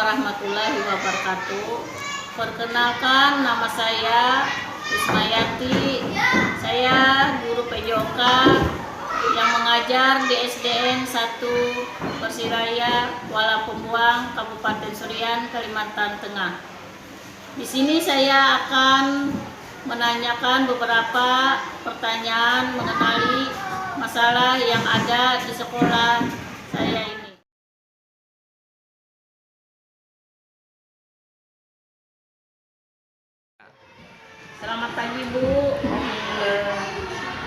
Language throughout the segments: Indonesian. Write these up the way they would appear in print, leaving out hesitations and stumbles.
warahmatullahi wabarakatuh. Perkenalkan, nama saya Ismayati. Saya guru PJOK yang mengajar di SDN 1 Persiraya, Kuala Pembuang, Kabupaten Surian, Kalimantan Tengah. Di sini saya akan menanyakan beberapa pertanyaan mengenai masalah yang ada di sekolah saya ini. Selamat pagi Bu.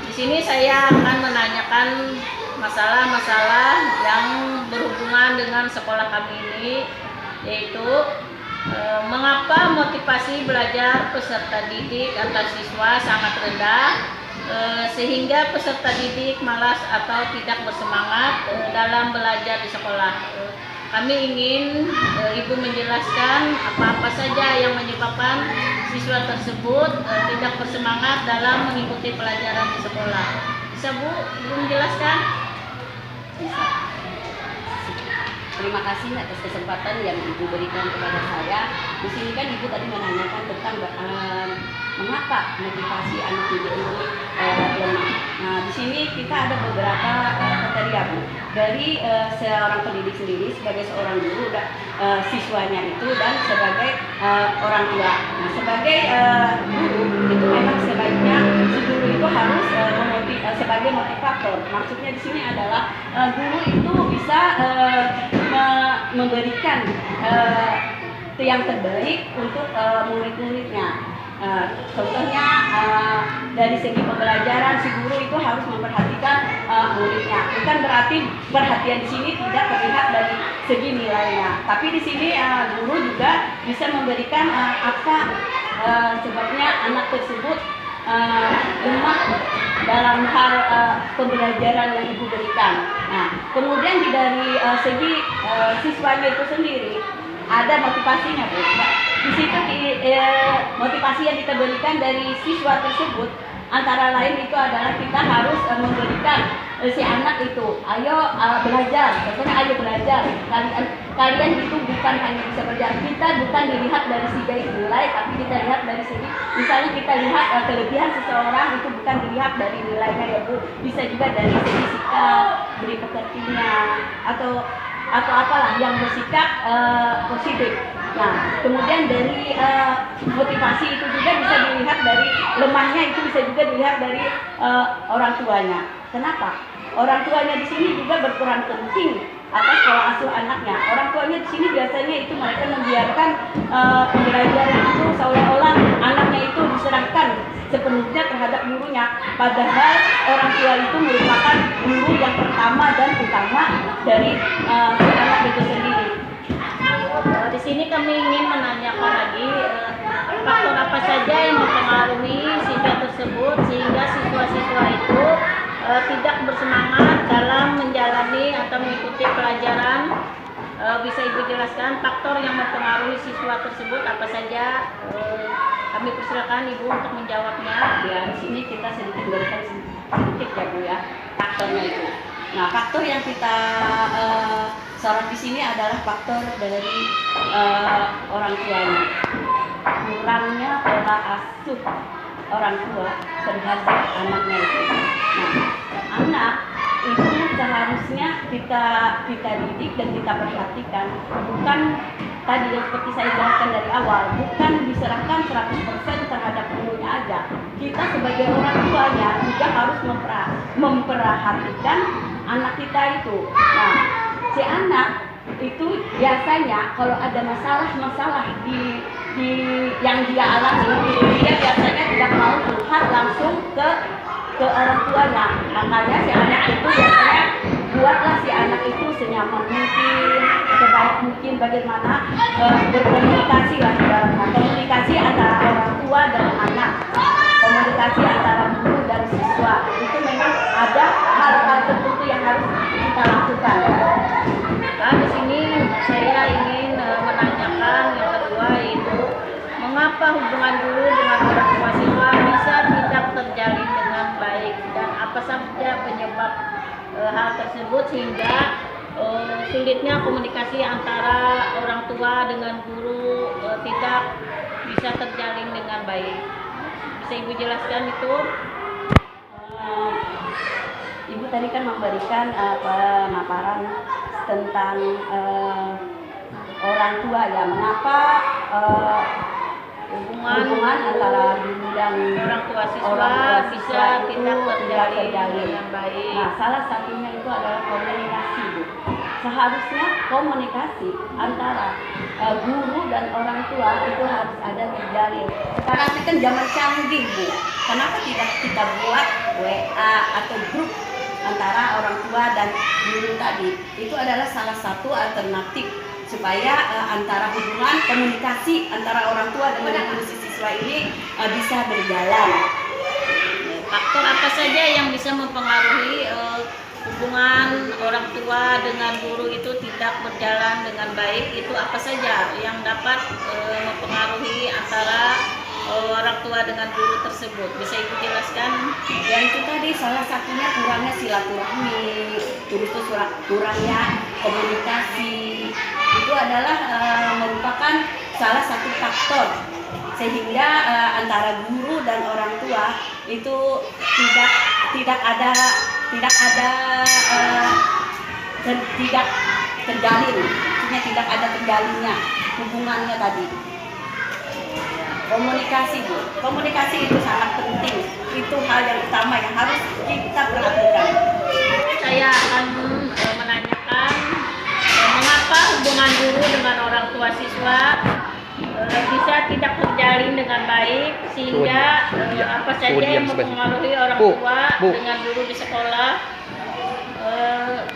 Di sini saya akan menanyakan masalah-masalah yang berhubungan dengan sekolah kami ini, yaitu mengapa motivasi belajar peserta didik atau siswa sangat rendah, sehingga peserta didik malas atau tidak bersemangat dalam belajar di sekolah. Kami ingin Ibu menjelaskan apa-apa saja yang menyebabkan siswa tersebut tidak bersemangat dalam mengikuti pelajaran di sekolah. Bisa Bu, Ibu menjelaskan? Bisa. Terima kasih atas kesempatan yang Ibu berikan kepada saya. Di sini kan Ibu tadi menanyakan tentang mengapa motivasi anak didik ini lemah. Nah, di sini kita ada beberapa kriteria Bu. Dari seorang pendidik sendiri sebagai seorang guru, siswanya itu, dan sebagai orang tua. Nah, sebagai guru itu memang sebaiknya si guru itu harus sebagai motivator. Maksudnya di sini adalah guru itu bisa memberikan yang terbaik untuk murid-muridnya. Contohnya dari segi pembelajaran, si guru itu harus memperhatikan muridnya. Bukan berarti perhatian di sini tidak terlihat dari segi nilainya, tapi di sini guru juga bisa memberikan apa sebabnya anak tersebut lemah dalam hal pembelajaran yang Ibu berikan. Nah, kemudian dari segi siswanya itu sendiri ada motivasinya Bu. Di situ motivasi yang kita berikan dari siswa tersebut antara lain itu adalah kita harus memberikan si anak itu, ayo belajar, pokoknya ayo belajar. Kalian itu bukan hanya bisa belajar, kita bukan dilihat dari segi nilai, tapi kita lihat dari segi, misalnya kita lihat kelebihan seseorang itu bukan dilihat dari nilainya ya Bu, bisa juga dari segi sikap, beri pekertinya, atau apalah yang bersikap positif. Nah, kemudian dari motivasi itu juga bisa dilihat dari lemahnya, itu bisa juga dilihat dari orang tuanya. Kenapa? Orang tuanya di sini juga berperan penting atas pola asuh anaknya. Orang tuanya di sini biasanya itu mereka membiarkan pembelajaran itu seolah-olah anaknya itu diserahkan sepenuhnya terhadap gurunya. Padahal orang tua itu merupakan guru yang pertama dan utama dari si anak itu sendiri. Di sini kami ingin menanyakan lagi faktor apa saja yang mempengaruhi siswa tersebut sehingga siswa-siswa itu tidak bersemangat dalam menjalani atau mengikuti pelajaran. Bisa Ibu jelaskan faktor yang mempengaruhi siswa tersebut apa saja? Kami persilakan Ibu untuk menjawabnya. Ya, di sini kita sedikit berikan sedikit ya Bu ya, faktornya itu. Nah, faktor yang kita sorot di sini adalah faktor dari orang tuanya. Kurangnya pola asuh orang tua terhadap anaknya itu. Nah, anak itu seharusnya kita didik dan kita perhatikan, bukan tadi yang seperti saya jelaskan dari awal, bukan diserahkan 100% terhadap gurunya aja. Kita sebagai orang tuanya juga harus memperhatikan anak kita itu. Nah, si anak itu biasanya kalau ada masalah yang dia alami, dia biasanya tidak mau melihat langsung ke orang tuanya. Makanya si anak itu biasanya buatlah si anak itu senyaman mungkin, sebaik mungkin bagaimana berkomunikasi lah, komunikasi antara orang tua dan anak, komunikasi antara guru dan siswa. Itu memang ada hal-hal tertentu yang harus kita lakukan. Nah, di sini saya ingin menanyakan yang kedua, yaitu mengapa hubungan guru dengan orang tua siswa bisa tidak terjalin dengan baik, dan apa saja penyebab hal tersebut sehingga sulitnya komunikasi antara orang tua tua dengan guru tidak bisa terjalin dengan baik. Bisa Ibu jelaskan itu? Eh, Ibu tadi kan memberikan pemaparan tentang orang tua ya, mengapa hubungan antara guru dan orang tua siswa orang tua bisa siswa itu tidak tidak terjalin terjalin. dengan baik. Nah, salah satunya itu adalah komunikasi, Bu. Seharusnya komunikasi antara guru dan orang tua itu harus ada terjalin. Sekarang ini kan zaman canggih, Bu. Kenapa tidak kita buat WA atau grup antara orang tua dan guru tadi? Itu adalah salah satu alternatif supaya antara hubungan komunikasi antara orang tua dengan guru siswa ini bisa berjalan. Faktor apa saja yang bisa mempengaruhi hubungan orang tua dengan guru itu tidak berjalan dengan baik? Itu apa saja yang dapat mempengaruhi antara orang tua dengan guru tersebut? Bisa Ibu jelaskan? Ya itu tadi salah satunya kurangnya silaturahmi, terus kurangnya komunikasi. Itu adalah merupakan salah satu faktor sehingga antara guru dan orang tua itu tidak terjalin, artinya tidak ada terjalinnya hubungannya tadi. Komunikasi, Bu. Komunikasi itu sangat penting. Itu hal yang utama yang harus kita perhatikan. Saya akan menanyakan mengapa hubungan guru dengan orang tua siswa bisa tidak terjalin dengan baik, sehingga apa saja yang mempengaruhi orang tua dengan guru di sekolah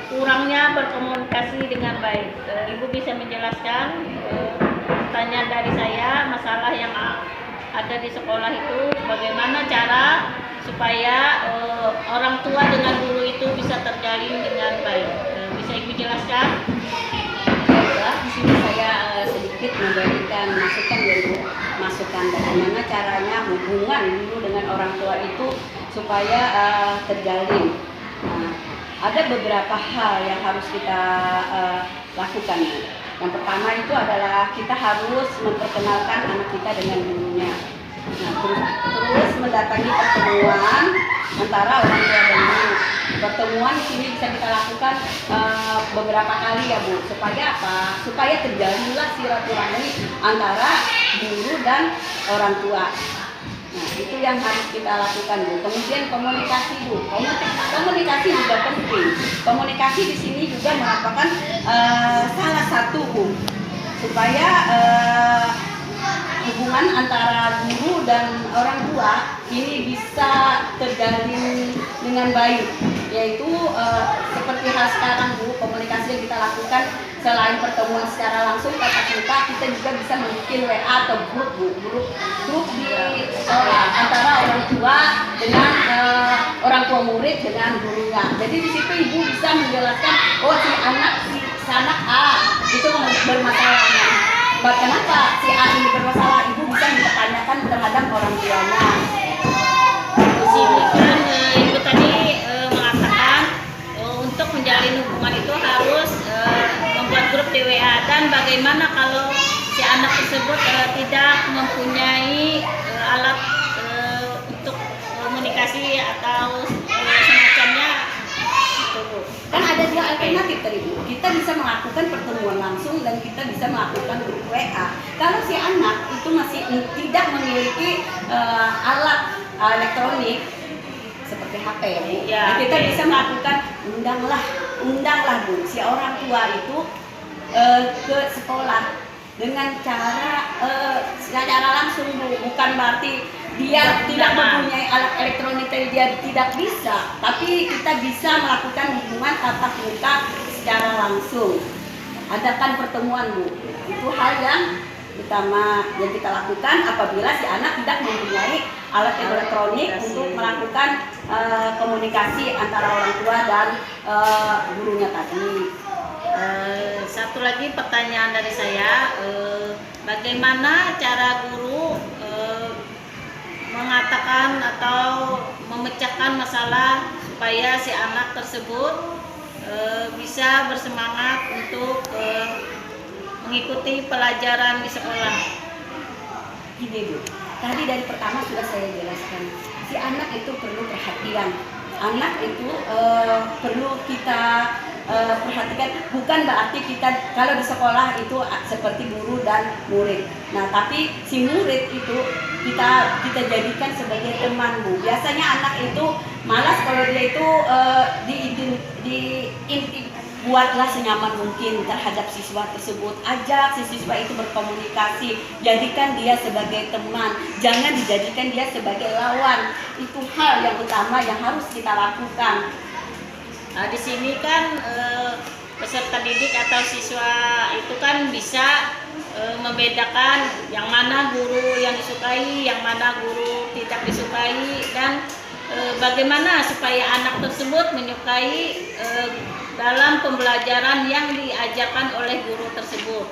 kurangnya berkomunikasi dengan baik. Ibu bisa menjelaskan pertanyaan dari saya, masalah yang ada di sekolah itu bagaimana cara supaya orang tua dengan guru itu bisa terjalin dengan baik? Bisa Ibu jelaskan? Di sini saya sedikit memberikan masukan ya Bu, masukan bagaimana caranya hubungan guru dengan orang tua itu supaya terjalin. Nah, ada beberapa hal yang harus kita lakukan. Yang pertama itu adalah kita harus memperkenalkan anak kita dengan gurunya. Nah, terus mendatangi pertemuan antara orang tua dan guru. Pertemuan di sini bisa kita lakukan beberapa kali ya Bu. Supaya apa? Supaya terjalinlah silaturahmi antara guru dan orang tua. Nah, itu yang harus kita lakukan Bu. Kemudian komunikasi Bu. Komunikasi juga penting. Komunikasi di sini juga merupakan salah satu Bu, supaya hubungan antara guru dan orang tua ini bisa terjalin dengan baik, yaitu seperti hal sekarang Bu, komunikasi yang kita lakukan selain pertemuan secara langsung tatap muka, kita juga bisa membuat WA atau grup Bu, grup di sekolah antara orang tua dengan orang tua murid dengan gurunya. Jadi di situ Ibu bisa menjelaskan, oh si anak A itu bermasalahnya. Kenapa si A ini bermasalah? Ibu bisa ditanyakan terhadap orang tuanya. Di sini kan Ibu tadi mengatakan untuk menjalin hubungan itu harus membuat grup di WA, dan bagaimana kalau si anak tersebut tidak mempunyai alat untuk komunikasi atau semacamnya itu Bu. Kan ada dua alternatif tadi Bu. Kita bisa melakukan pertemuan langsung dan kita bisa melakukan grup WA. Kalau si anak itu masih tidak memiliki alat elektronik seperti HP ya Bu, Ya, nah, kita bisa melakukan undanglah Bu si orang tua itu ke sekolah dengan secara langsung Bu, bukan berarti dia tidak mempunyai alat elektronik dia tidak bisa, tapi kita bisa melakukan hubungan tatap muka secara langsung. Adakan pertemuan Bu, itu hal yang utama yang kita lakukan apabila si anak tidak mempunyai alat elektronik untuk melakukan komunikasi antara orang tua dan gurunya tadi. Satu lagi pertanyaan dari saya, bagaimana cara guru mengatakan atau memecahkan masalah supaya si anak tersebut bisa bersemangat untuk mengikuti pelajaran di sekolah? Gini Bu, tadi dari pertama sudah saya jelaskan, si anak itu perlu perhatian. Anak itu perlu kita perhatikan, bukan berarti kita kalau di sekolah itu seperti guru dan murid. Nah, tapi si murid itu kita jadikan sebagai teman Bu. Biasanya anak itu malas kalau dia itu buatlah senyaman mungkin terhadap siswa tersebut. Ajak si siswa itu berkomunikasi, jadikan dia sebagai teman, jangan dijadikan dia sebagai lawan. Itu hal yang utama yang harus kita lakukan. Nah, di sini kan peserta didik atau siswa itu kan bisa membedakan yang mana guru yang disukai, yang mana guru tidak disukai, dan bagaimana supaya anak tersebut menyukai dalam pembelajaran yang diajarkan oleh guru tersebut.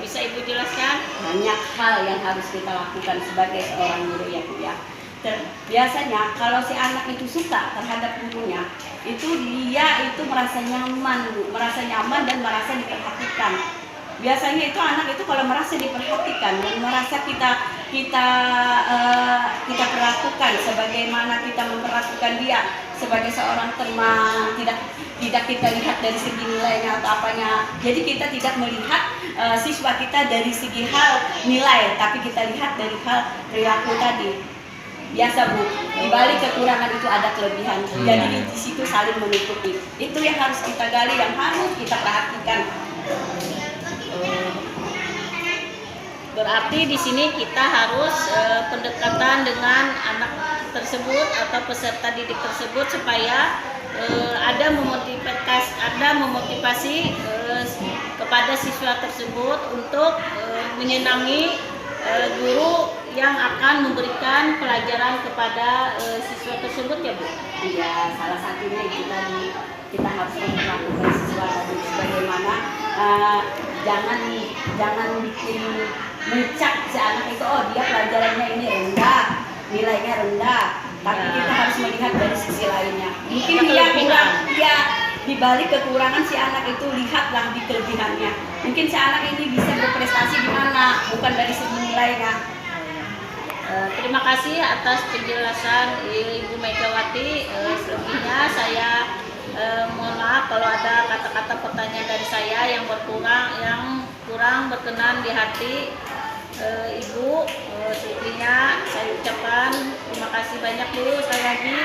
Bisa Ibu jelaskan? Banyak hal yang harus kita lakukan sebagai seorang guru ya Bu ya. Biasanya kalau si anak itu suka terhadap gurunya, itu dia itu merasa nyaman Bu, merasa nyaman dan merasa diperhatikan. Biasanya itu anak itu kalau merasa diperhatikan dan merasa kita perlakukan sebagaimana kita memperlakukan dia sebagai seorang teman, tidak kita lihat dari segi nilainya atau apanya. Jadi kita tidak melihat siswa kita dari segi hal nilai, tapi kita lihat dari hal perilaku tadi. Biasa Bu, di balik kekurangan itu ada kelebihan. Jadi di situ saling menutupi. Itu yang harus kita gali, yang harus kita perhatikan. Berarti di sini kita harus pendekatan dengan anak tersebut atau peserta didik tersebut supaya ada memotivasi kepada siswa tersebut untuk menyenangi guru yang akan memberikan pelajaran kepada siswa tersebut ya Bu. Iya, salah satunya itu tadi kita harus memperlakukan siswa tadi sebagaimana jangan bikin mencap si anak itu, oh dia pelajarannya ini rendah, nilainya rendah, tapi kita harus melihat dari sisi lainnya. Mungkin dia kurang, di balik kekurangan si anak itu lihatlah di kelebihannya. Mungkin si anak ini bisa berprestasi di mana, bukan dari segi nilainya. Terima kasih atas penjelasan Ibu Megawati. Selebihnya saya mohon maaf kalau ada kata-kata pertanyaan dari saya yang kurang berkenan di hati Ibu. Selebihnya saya ucapkan terima kasih banyak dulu sekali lagi.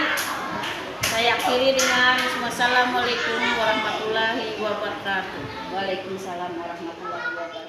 Saya akhiri dengan wassalamualaikum warahmatullahi wabarakatuh. Waalaikumsalam warahmatullahi wabarakatuh.